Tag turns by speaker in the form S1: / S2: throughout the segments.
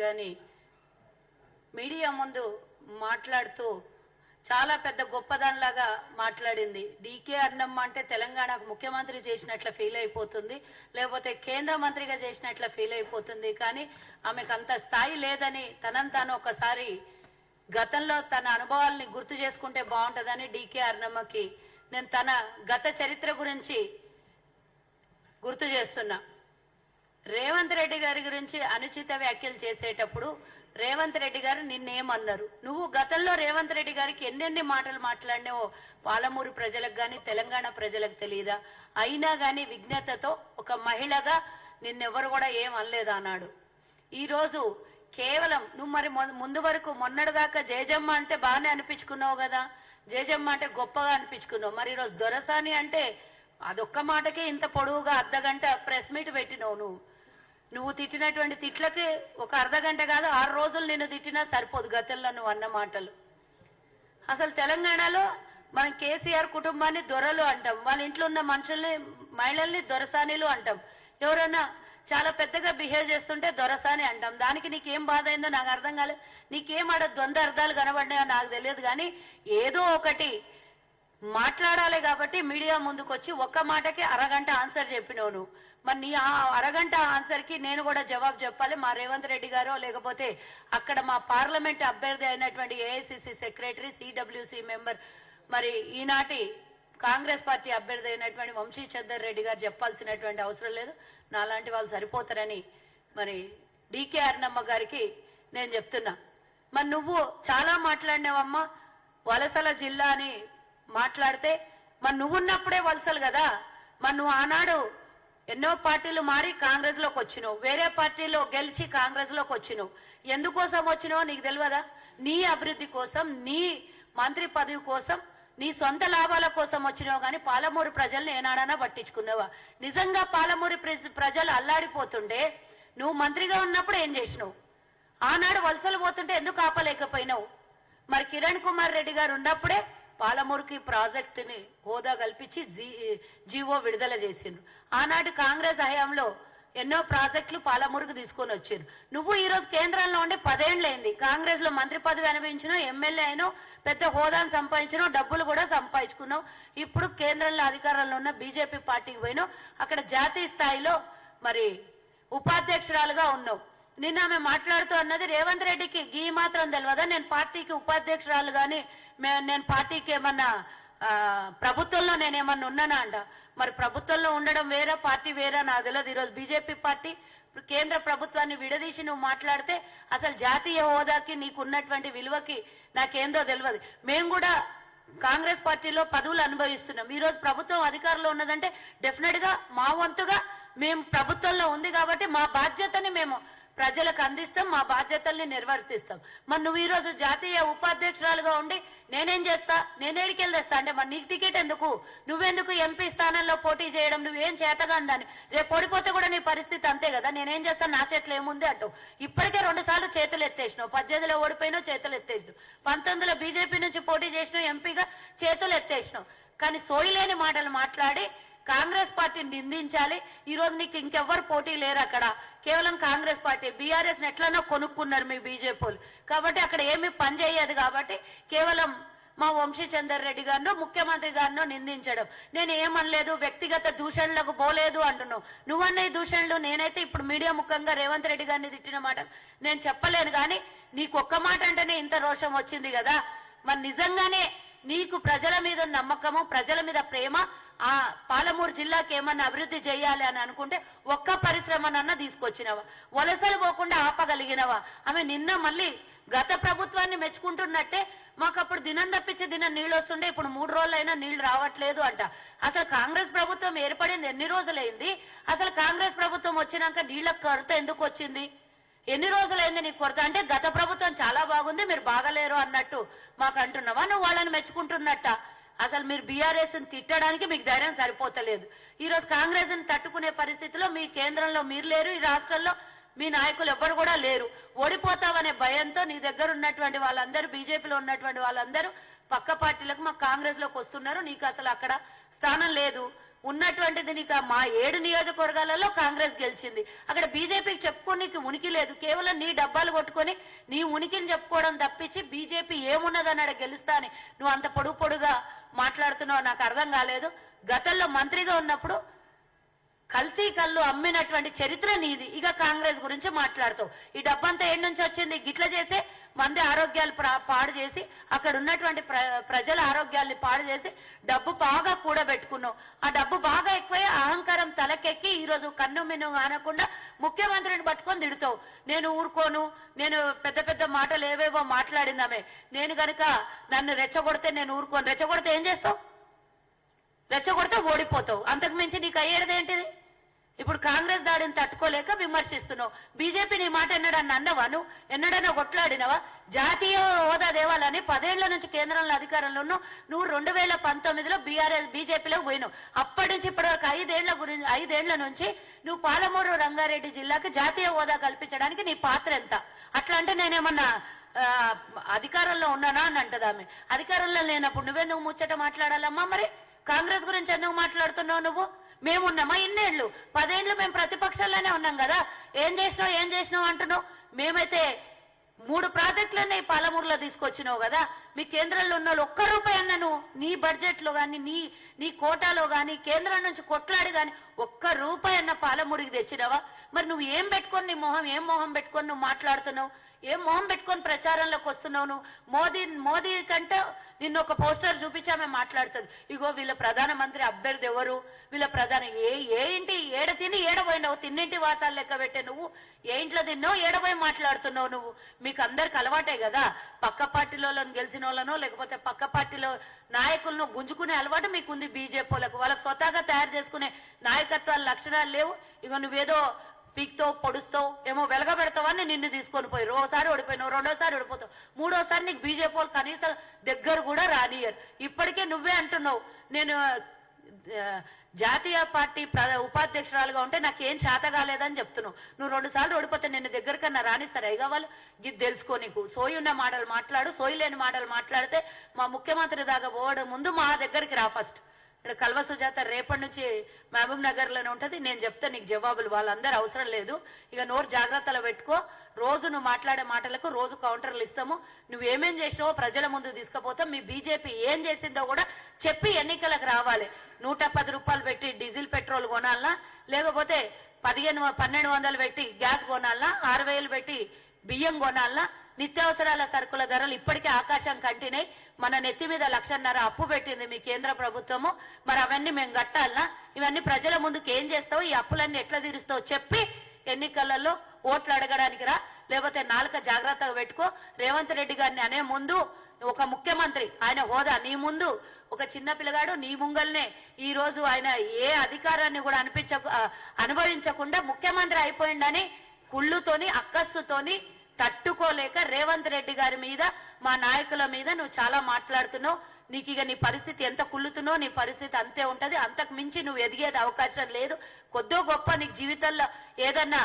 S1: గాని మీడియా ముందు మాట్లాడుతూ చాలా పెద్ద గొప్పదానిలాగా మాట్లాడింది. డీకే అన్నమ్మ అంటే తెలంగాణకు ముఖ్యమంత్రి చేసినట్లు ఫీల్ అయిపోతుంది, లేకపోతే కేంద్ర మంత్రిగా చేసినట్లు ఫీల్ అయిపోతుంది. కానీ ఆమెకు అంత స్థాయి లేదని తనను ఒకసారి గతంలో తన అనుభవాల్ని గుర్తు చేసుకుంటే బాగుంటుందని డీకే అన్నమ్మకి నేను తన గత చరిత్ర గురించి గుర్తు చేస్తున్నా. రేవంత్ రెడ్డి గారి గురించి అనుచిత వ్యాఖ్యలు చేసేటప్పుడు రేవంత్ రెడ్డి గారు నిన్నేమన్నారు? నువ్వు గతంలో రేవంత్ రెడ్డి గారికి ఎన్నెన్ని మాటలు మాట్లాడినావో పాలమూరు ప్రజలకు గాని తెలంగాణ ప్రజలకు తెలియదా? అయినా గాని విజ్ఞతతో ఒక మహిళగా నిన్నెవరు కూడా ఏం అనలేదు అన్నాడు. ఈ రోజు కేవలం నువ్వు మరి ముందు వరకు మొన్నటిదాకా జయజమ్మ అంటే బాగానే అనిపించుకున్నావు కదా, జయజమ్మ అంటే గొప్పగా అనిపించుకున్నావు. మరి ఈరోజు దొరసాని అంటే అదొక్క మాటకే ఇంత పొడవుగా అర్ధగంట ప్రెస్ మీట్ పెట్టినావు. నువ్వు తిట్టినటువంటి తిట్లకి ఒక అర్ధగంట కాదు 6 రోజులు నిన్ను తిట్టినా సరిపోదు గతంలో నువ్వు అన్న మాటలు. అసలు తెలంగాణలో మనం కేసీఆర్ కుటుంబాన్ని దొరలు అంటాం, వాళ్ళ ఇంట్లో ఉన్న మనుషుల్ని మహిళల్ని దొరసానిలు అంటాం. ఎవరైనా చాలా పెద్దగా బిహేవ్ చేస్తుంటే దొరసాని అంటాం. దానికి నీకేం బాధ అయిందో నాకు అర్థం కాలేదు. నీకేం ఆడ ద్వంద్వ అర్థాలు కనబడినాయో నాకు తెలియదు. కానీ ఏదో ఒకటి మాట్లాడాలి కాబట్టి మీడియా ముందుకు వచ్చి ఒక్క మాటకి అరగంట ఆన్సర్ చెప్పినావు నువ్వు. మరి నీ ఆ అరగంట ఆన్సర్ కి నేను కూడా జవాబు చెప్పాలి. మా రేవంత్ రెడ్డి గారో లేకపోతే అక్కడ మా పార్లమెంట్ అభ్యర్థి అయినటువంటి ఏఐసిసి సెక్రటరీ సిడబ్ల్యూసి మెంబర్ మరి ఈనాటి కాంగ్రెస్ పార్టీ అభ్యర్థి అయినటువంటి వంశీచందర్ రెడ్డి గారు చెప్పాల్సినటువంటి అవసరం లేదు. నాలాంటి వాళ్ళు సరిపోతారని మరి డీకే అర్ణమ్మ గారికి నేను చెప్తున్నా. మరి నువ్వు చాలా మాట్లాడినావమ్మా, వలసల జిల్లా అని మాట్లాడితే మరి నువ్వున్నప్పుడే వలసలు కదా. మరి నువ్వు ఆనాడు ఎన్నో పార్టీలు మారి కాంగ్రెస్ లోకి వచ్చినావు, వేరే పార్టీలో గెలిచి కాంగ్రెస్ లోకి వచ్చినావు. ఎందుకోసం వచ్చినావో నీకు తెలియదా? నీ అభివృద్ధి కోసం, నీ మంత్రి పదవి కోసం, నీ సొంత లాభాల కోసం వచ్చినావు. కానీ పాలమూరు ప్రజల్ని ఏనాడైనా పట్టించుకున్నావా? నిజంగా పాలమూరు ప్రజలు అల్లాడిపోతుండే నువ్వు మంత్రిగా ఉన్నప్పుడు ఏం చేసినావు? ఆనాడు వలసలు పోతుంటే ఎందుకు ఆపలేకపోయినావు? మరి కిరణ్ కుమార్ రెడ్డి గారు ఉన్నప్పుడే పాలమూరుకి ప్రాజెక్టుని హోదా కల్పించి జీవో విడుదల చేసిండ్రు. ఆనాటి కాంగ్రెస్ హయాంలో ఎన్నో ప్రాజెక్టులు పాలమూరుకు తీసుకొని వచ్చారు. నువ్వు ఈ రోజు కేంద్రంలో ఉండి 10 ఏళ్లైంది. కాంగ్రెస్ లో మంత్రి పదవి అనుభవించినావు, ఎమ్మెల్యే అయినావు, పెద్ద హోదాను సంపాదించినావు, డబ్బులు కూడా సంపాదించుకున్నావు. ఇప్పుడు కేంద్రంలో అధికారంలో ఉన్న బీజేపీ పార్టీకి పోయినావు, అక్కడ జాతీయ స్థాయిలో మరి ఉపాధ్యక్షురాలుగా ఉన్నావు. నిన్న ఆమె మాట్లాడుతూ అన్నది రేవంత్ రెడ్డికి గీ మాత్రం తెలియదా నేను పార్టీకి ఉపాధ్యక్షురాలు గాని నేను పార్టీకి ఏమన్నా ప్రభుత్వంలో నేనేమన్నా ఉన్నానా అంట. మరి ప్రభుత్వంలో ఉండడం వేరే, పార్టీ వేరే నాకు తెలియదు. ఈరోజు బీజేపీ పార్టీ కేంద్ర ప్రభుత్వాన్ని విడదీసి నువ్వు మాట్లాడితే అసలు జాతీయ హోదాకి నీకు ఉన్నటువంటి విలువకి నాకేందో తెలియదు. మేము కూడా కాంగ్రెస్ పార్టీలో పదవులు అనుభవిస్తున్నాం. ఈ రోజు ప్రభుత్వం అధికారంలో ఉన్నదంటే డెఫినెట్ గా మా వంతుగా మేము ప్రభుత్వంలో ఉంది కాబట్టి మా బాధ్యతని మేము ప్రజలకు అందిస్తాం, మా బాధ్యతల్ని నిర్వర్తిస్తాం. మరి నువ్వు ఈ రోజు జాతీయ ఉపాధ్యక్షురాలుగా ఉండి నేనేం చేస్తా, నేనేడికెళ్ళి తెస్తా అంటే మరి నీకు టికెట్ ఎందుకు? నువ్వెందుకు ఎంపీ స్థానంలో పోటీ చేయడం? నువ్వేం చేతగా అందని రేపు ఓడిపోతే కూడా నీ పరిస్థితి అంతే కదా. నేనేం చేస్తాను, నా చేతిలో ఏముంది అంటావు. ఇప్పటికే 2 సార్లు చేతులు ఎత్తేసినావు. 18లో ఓడిపోయినావు, చేతులు ఎత్తేసినావు. 19లో బీజేపీ నుంచి పోటీ చేసినావు, ఎంపీగా చేతులు ఎత్తేసినావు. కానీ సోయిలేని మాటలు మాట్లాడి కాంగ్రెస్ పార్టీని నిందించాలి. ఈ రోజు నీకు ఇంకెవ్వరు పోటీ లేరు అక్కడ, కేవలం కాంగ్రెస్ పార్టీ. బీఆర్ఎస్ ఎట్లనో కొనుక్కున్నారు మీ బీజేపీలు కాబట్టి అక్కడ ఏమీ పని చేయదు. కాబట్టి కేవలం మా వంశీచందర్ రెడ్డి గారినో ముఖ్యమంత్రి గారినో నిందించడం. నేను ఏమనలేదు, వ్యక్తిగత దూషణలకు పోలేదు అంటున్నావు. నువ్వన్న ఈ దూషణలు నేనైతే ఇప్పుడు మీడియా ముఖంగా రేవంత్ రెడ్డి గారిని తిట్టిన మాట నేను చెప్పలేను. కానీ నీకు ఒక్క మాట అంటేనే ఇంత రోషం వచ్చింది కదా. మరి నిజంగానే నీకు ప్రజల మీద నమ్మకము, ప్రజల మీద ప్రేమ, ఆ పాలమూరు జిల్లాకి ఏమన్నా అభివృద్ధి చేయాలి అని అనుకుంటే ఒక్క పరిశ్రమనన్నా తీసుకొచ్చినవా? వలసలు పోకుండా ఆపగలిగినవా? ఆమె నిన్న మళ్ళీ గత ప్రభుత్వాన్ని మెచ్చుకుంటున్నట్టే మాకు అప్పుడు దినం తప్పించి దినం నీళ్లు వస్తుండే, ఇప్పుడు 3 రోజులైనా నీళ్లు రావట్లేదు అంట. అసలు కాంగ్రెస్ ప్రభుత్వం ఏర్పడింది ఎన్ని రోజులైంది? అసలు కాంగ్రెస్ ప్రభుత్వం వచ్చినాక నీళ్ల కొరత ఎందుకు వచ్చింది? ఎన్ని రోజులైంది నీకు కొరత? అంటే గత ప్రభుత్వం చాలా బాగుంది, మీరు బాగలేరు అన్నట్టు మాకు అంటున్నావా? నువ్వు వాళ్ళని మెచ్చుకుంటున్నట్ట. అసలు మీరు బీఆర్ఎస్ ని తిట్టడానికి మీకు ధైర్యం సరిపోతలేదు. ఈ రోజు కాంగ్రెస్ ని తట్టుకునే పరిస్థితిలో మీ కేంద్రంలో మీరు లేరు, ఈ రాష్ట్రంలో మీ నాయకులు ఎవ్వరు కూడా లేరు. ఓడిపోతావనే భయంతో నీ దగ్గర ఉన్నటువంటి వాళ్ళందరూ, బీజేపీలో ఉన్నటువంటి వాళ్ళందరూ పక్క పార్టీలకు మా కాంగ్రెస్ లోకి వస్తున్నారు. నీకు అసలు అక్కడ స్థానం లేదు. ఉన్నటువంటిది నీకు మా 7 నియోజకవర్గాలలో కాంగ్రెస్ గెలిచింది. అక్కడ బీజేపీకి చెప్పుకోనికి ఉనికి లేదు. కేవలం నీ డబ్బాలు కొట్టుకొని నీ ఉనికిని చెప్పుకోవడం తప్పించి బీజేపీ ఏమున్నదని అక్కడ గెలుస్తా అని నువ్వు అంత పొడుగా మాట్లాడుతున్నావు. నాకు అర్థం కాలేదు. గతంలో మంత్రిగా ఉన్నప్పుడు కల్తీ కళ్ళు అమ్మినటువంటి చరిత్ర నీది. ఇక కాంగ్రెస్ గురించి మాట్లాడుతావు. ఈ డబ్బంతా ఏడు నుంచి వచ్చింది? గిట్ల చేసే మంది ఆరోగ్యాలు పాడు చేసి అక్కడ ఉన్నటువంటి ప్రజల ఆరోగ్యాల్ని పాడు చేసి డబ్బు బాగా కూడబెట్టుకున్నావు. ఆ డబ్బు బాగా ఎక్కువై అహంకారం తలకెక్కి ఈరోజు కన్ను మిన్ను అనకుండా ముఖ్యమంత్రిని పట్టుకొని తిడుతావు. నేను ఊరుకోను, నేను పెద్ద మాటలు ఏవేవో మాట్లాడిందామే. నేను గనక నన్ను రెచ్చగొడితే నేను ఊరుకోను. రెచ్చగొడితే ఏం చేస్తావు? రెచ్చగొడితే ఓడిపోతావు. అంతకు మించి నీకు అయ్యేది ఏంటిది? ఇప్పుడు కాంగ్రెస్ దాడిని తట్టుకోలేక విమర్శిస్తున్నావు. బీజేపీ నీ మాట ఎన్నడన్నా అన్నవా? నువ్వు ఎన్నడన్నా కొట్లాడినవా? జాతీయ హోదా దేవాలని 10 ఏళ్ల నుంచి కేంద్రంలో అధికారంలో ఉన్నావు. నువ్వు 2019లో బీజేపీలోకి పోయినావు. అప్పటి నుంచి ఇప్పటి వరకు 5 ఏళ్ల నుంచి నువ్వు పాలమూరు రంగారెడ్డి జిల్లాకి జాతీయ హోదా కల్పించడానికి నీ పాత్ర ఎంత? అట్లా అంటే నేనేమన్నా అధికారంలో ఉన్నానా అని అంటదామె. అధికారంలో లేనప్పుడు నువ్వెందుకు ముచ్చట మాట్లాడాలమ్మా? మరి కాంగ్రెస్ గురించి ఎందుకు మాట్లాడుతున్నావు నువ్వు? మేమున్నామా ఇన్నేళ్లు? 10 ఏళ్లు మేము ప్రతిపక్షంలోనే ఉన్నాం కదా. ఏం చేసినావు అంటున్నావు. మేమైతే 3 ప్రాజెక్టులనే పాలమూరులో తీసుకొచ్చినావు కదా. మీ కేంద్రంలో ఉన్న వాళ్ళు ఒక్క రూపాయి అన్నను నీ బడ్జెట్ లో గాని నీ కోటాలో గాని కేంద్రం నుంచి కొట్లాడి గాని ఒక్క రూపాయి అన్న పాలమూరికి తెచ్చినావా? మరి నువ్వు ఏం పెట్టుకొని నీ ఏం మొహం పెట్టుకొని నువ్వు మాట్లాడుతున్నావు? ఏం మొహం పెట్టుకొని ప్రచారంలోకి వస్తున్నావు నువ్వు? మోదీ కంటే నిన్న ఒక పోస్టర్ చూపించామే మాట్లాడుతుంది. ఇగో వీళ్ళ ప్రధానమంత్రి అభ్యర్థి ఎవరు, వీళ్ళ ఏ ఇంటి ఏడ తిని ఏడపోయినావు? తిన్నింటి వాసాలు లెక్క పెట్టే నువ్వు ఏ ఇంట్లో తిన్నావు, ఏడపోయి మాట్లాడుతున్నావు నువ్వు? మీకు అందరికి అలవాటే కదా పక్క పార్టీలో గెలిచిన వాళ్ళనో లేకపోతే పక్క పార్టీలో నాయకులను గుంజుకునే అలవాటు మీకుంది. బీజేపీ వాళ్ళకు స్వతహాగా తయారు చేసుకునే నాయకత్వాల లక్షణాలు లేవు. ఇగో నువ్వేదో పీక్తావు పొడుస్తావు ఏమో వెలగబెడతావని నిన్ను తీసుకొని పోయి ఓసారి ఓడిపోయినావు, రెండోసారి ఓడిపోతావు, మూడోసారి నీకు బీజేపీ వాళ్ళు కనీసం దగ్గర కూడా రానియరు. ఇప్పటికే నువ్వే అంటున్నావు నేను జాతీయ పార్టీ ఉపాధ్యక్షురాలుగా ఉంటే నాకేం చేత కాలేదని చెప్తున్నావు. నువ్వు 2 సార్లు ఓడిపోతే నిన్ను దగ్గరకన్నా రానిస్తారా? ఇక వాళ్ళు ఇది తెలుసుకో. నీకు సోయి ఉన్న మాటలు మాట్లాడు, సోయి లేని మాటలు మాట్లాడితే మా ముఖ్యమంత్రి దాకా పోవడం ముందు మా దగ్గరికి రా. ఫస్ట్ ఇక్కడ కల్వ సుజాత రేపటి నుంచి మహబూబ్ నగర్ లోనే ఉంటది. నేను చెప్తా నీకు జవాబులు. వాళ్ళందరూ అవసరం లేదు. ఇక నోరు జాగ్రత్తలు పెట్టుకో. రోజు నువ్వు మాట్లాడే మాటలకు రోజు కౌంటర్లు ఇస్తాము. నువ్వేమేం చేసినావో ప్రజల ముందు తీసుకుపోతాం. మీ బీజేపీ ఏం చేసిందో కూడా చెప్పి ఎన్నికలకు రావాలి. 110 రూపాయలు పెట్టి డీజిల్ పెట్రోల్ కొనాలనా, లేకపోతే 1200 పెట్టి గ్యాస్ కొనాలనా, 6000 పెట్టి బియ్యం కొనాలనా? నిత్యావసరాల సరుకుల ధరలు ఇప్పటికే ఆకాశం కంటినాయి. మన నెత్తి మీద 1.5 లక్షల అప్పు పెట్టింది మీ కేంద్ర ప్రభుత్వము. మరి అవన్నీ మేము కట్టాలనా? ఇవన్నీ ప్రజల ముందుకు ఏం చేస్తావు? ఈ అప్పులన్నీ ఎట్లా తీరుస్తావు చెప్పి ఎన్నికలలో ఓట్లు అడగడానికి రా. లేకపోతే నాలుక జాగ్రత్తగా పెట్టుకో. రేవంత్ రెడ్డి గారిని అనే ముందు ఒక ముఖ్యమంత్రి, ఆయన హోదా నీ ముందు ఒక చిన్న పిల్లగాడు నీ ముంగల్నే ఈ రోజు ఆయన ఏ అధికారాన్ని కూడా అనుభవించకుండా ముఖ్యమంత్రి అయిపోయిండని కుళ్ళుతోని అక్కస్సుతోని తట్టుకోలేక రేవంత్ రెడ్డి గారి మీద మా నాయకుల మీద నువ్వు చాలా మాట్లాడుతున్నావు. నీకు ఇక నీ పరిస్థితి ఎంత కుళ్ళుతున్నావు నీ పరిస్థితి అంతే ఉంటది. అంతకు మించి నువ్వు ఎదిగేది అవకాశం లేదు. కొద్దో గొప్ప నీకు జీవితంలో ఏదన్నా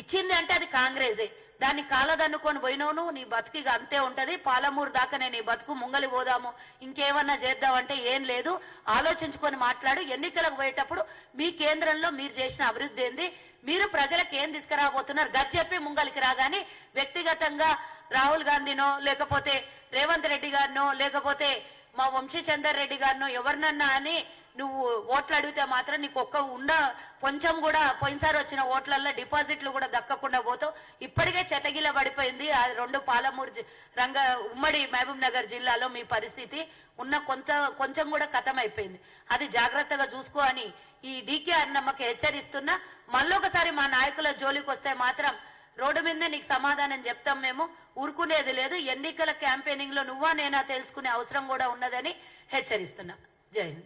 S1: ఇచ్చింది అంటే అది కాంగ్రెసే. దాన్ని కాలదన్నుకొని పోయినవును నీ బతుకిగా అంతే ఉంటది. పాలమూరు దాకానే నీ బతుకు. ముంగలి పోదాము ఇంకేమన్నా చేద్దామంటే ఏం లేదు. ఆలోచించుకొని మాట్లాడు. ఎన్నికలకు పోయేటప్పుడు మీ కేంద్రంలో మీరు చేసిన అభివృద్ధి ఏంది, మీరు ప్రజలకు ఏం తీసుకురాబోతున్నారు గది చెప్పి ముంగలికి రాగాని వ్యక్తిగతంగా రాహుల్ గాంధీనో లేకపోతే రేవంత్ రెడ్డి గారినో లేకపోతే మా వంశీచందర్ రెడ్డి గారినో ఎవరినన్నా అని నువ్వు ఓట్లు అడిగితే మాత్రం నీకు కొంచెం కూడా పోయినసారి వచ్చిన ఓట్లల్లో డిపాజిట్లు కూడా దక్కకుండా పోతావు. ఇప్పటికే చెతగిల పడిపోయింది ఆ 2 పాలమూరు ఉమ్మడి మహబూబ్ నగర్ జిల్లాలో మీ పరిస్థితి ఉన్న కొంచెం కూడా ఖతం అయిపోయింది. అది జాగ్రత్తగా చూసుకో అని ఈ డీకే అన్నమ్మకి హెచ్చరిస్తున్నా. మళ్ళొకసారి మా నాయకుల జోలికి వస్తే మాత్రం రోడ్డు మీదే నీకు సమాధానం చెప్తాం. మేము ఊరుకునేది లేదు. ఎన్నికల క్యాంపెయినింగ్ లో నువ్వా నేనా తెలుసుకునే అవసరం కూడా ఉన్నదని హెచ్చరిస్తున్నా. జై హింద్.